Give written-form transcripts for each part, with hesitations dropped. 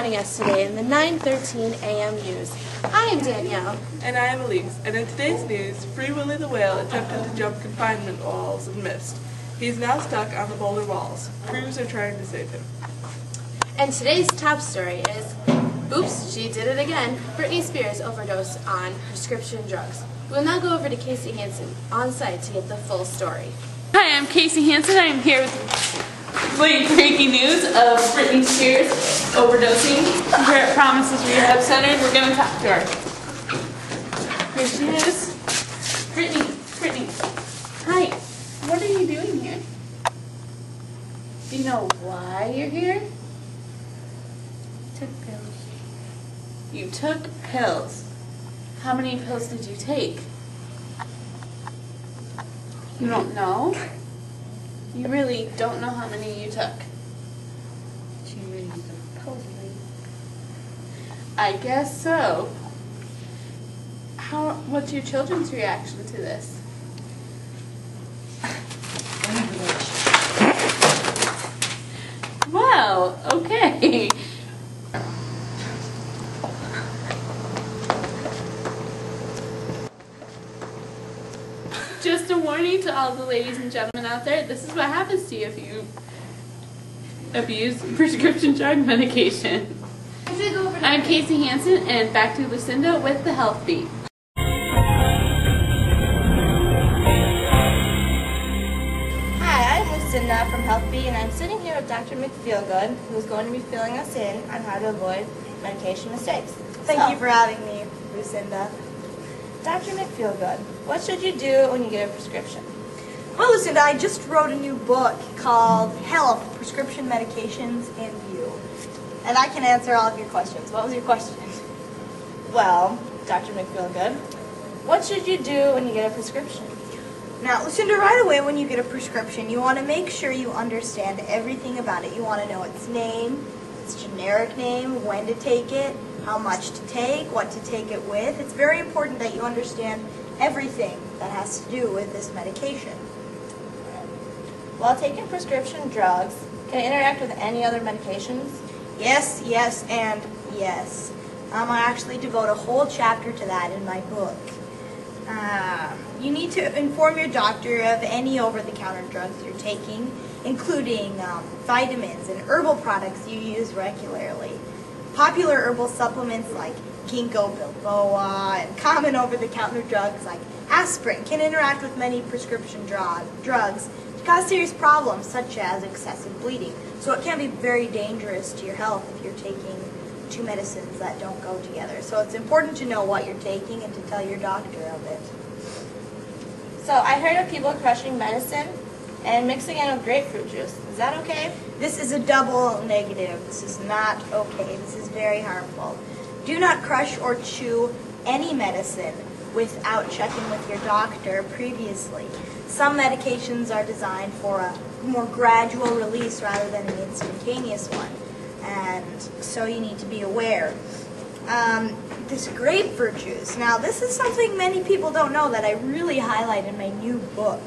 joining us today in the 9:13 a.m. news. I am Danielle. And I am Elise. And in today's news, Free Willy the whale attempted to jump confinement walls and missed. He is now stuck on the boulder walls. Crews are trying to save him. And today's top story is, oops, she did it again. Britney Spears overdosed on prescription drugs. We will now go over to Casey Hansen on site to get the full story. Hi, I'm Casey Hansen. I'm here with breaking news of Britney Spears overdosing here at Promises Rehab Center. We're going to talk to her. Here she is. Britney. Hi. What are you doing here? Do you know why you're here? Took pills. You took pills. How many pills did you take? You don't know? You really don't know how many you took? She really supposedly. I guess so. What's your children's reaction to this? Well, okay. Just a warning to all the ladies and gentlemen out there, this is what happens to you if you abuse prescription drug medication. I'm Casey Hansen, and back to Lucinda with the Health Beat. Hi, I'm Lucinda from Health Beat, and I'm sitting here with Dr. McFeelgood, who's going to be filling us in on how to avoid medication mistakes. Thank you for having me, Lucinda. Dr. McFeelgood, what should you do when you get a prescription? Well, Lucinda, I just wrote a new book called Health, Prescription Medications in View. And I can answer all of your questions. What was your question? Well, Dr. McFeelgood, what should you do when you get a prescription? Now, Lucinda, right away when you get a prescription, you want to make sure you understand everything about it. You want to know its name, its generic name, when to take it, how much to take, what to take it with. It's very important that you understand everything that has to do with this medication. While taking prescription drugs, can it interact with any other medications? Yes, yes, and yes. I actually devote a whole chapter to that in my book. You need to inform your doctor of any over-the-counter drugs you're taking, including vitamins and herbal products you use regularly. Popular herbal supplements like ginkgo biloba and common over-the-counter drugs like aspirin can interact with many prescription drugs to cause serious problems such as excessive bleeding. So it can be very dangerous to your health if you're taking two medicines that don't go together. So it's important to know what you're taking and to tell your doctor of it. So I heard of people crushing medicine and mixing it with grapefruit juice. Is that okay? This is a double negative. This is not okay. This is very harmful. Do not crush or chew any medicine without checking with your doctor previously. Some medications are designed for a more gradual release rather than an instantaneous one, and so you need to be aware. This grapefruit juice. Now, this is something many people don't know that I really highlight in my new book.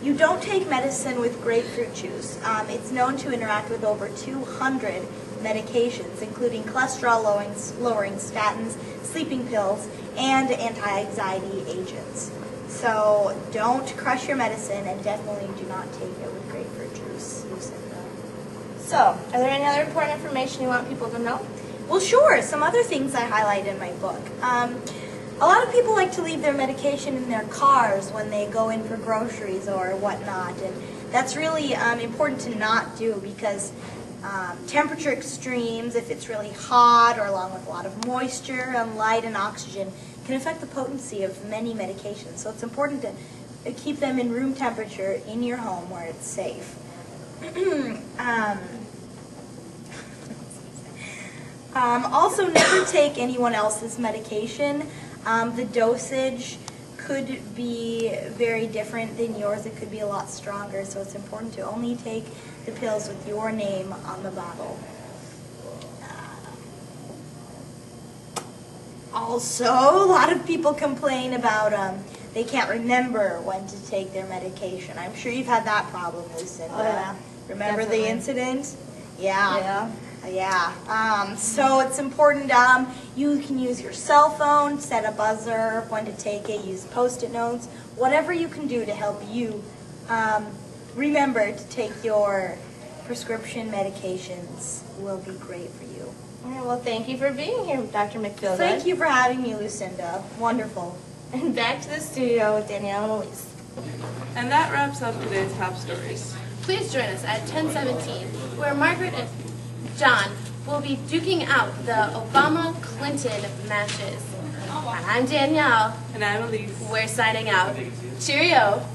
You don't take medicine with grapefruit juice. It's known to interact with over 200 medications, including cholesterol-lowering statins, sleeping pills, and anti-anxiety agents. So don't crush your medicine, and definitely do not take it with grapefruit juice, Lucinda. So, are there any other important information you want people to know? Well, sure. Some other things I highlight in my book. A lot of people like to leave their medication in their cars when they go in for groceries or whatnot, and that's really important to not do because temperature extremes, if it's really hot or along with a lot of moisture and light and oxygen, can affect the potency of many medications. So it's important to keep them in room temperature in your home where it's safe. Also, never take anyone else's medication. The dosage could be very different than yours. It could be a lot stronger, so it's important to only take the pills with your name on the bottle. Also, a lot of people complain about they can't remember when to take their medication. I'm sure you've had that problem, Lucinda. Oh, yeah. Remember Definitely. the incident? Yeah. Yeah. So it's important. You can use your cell phone, set a buzzer when to take it, use Post-it notes, whatever you can do to help you remember to take your prescription medications will be great for you. All right, well, thank you for being here, Dr. McFeelgood. Thank you for having me, Lucinda. Wonderful. And back to the studio with Danielle and Elise. And that wraps up today's top stories. Please join us at 10:17, where Margaret and John will be duking out the Obama-Clinton matches. I'm Danielle. And I'm Elise. We're signing out. Cheerio.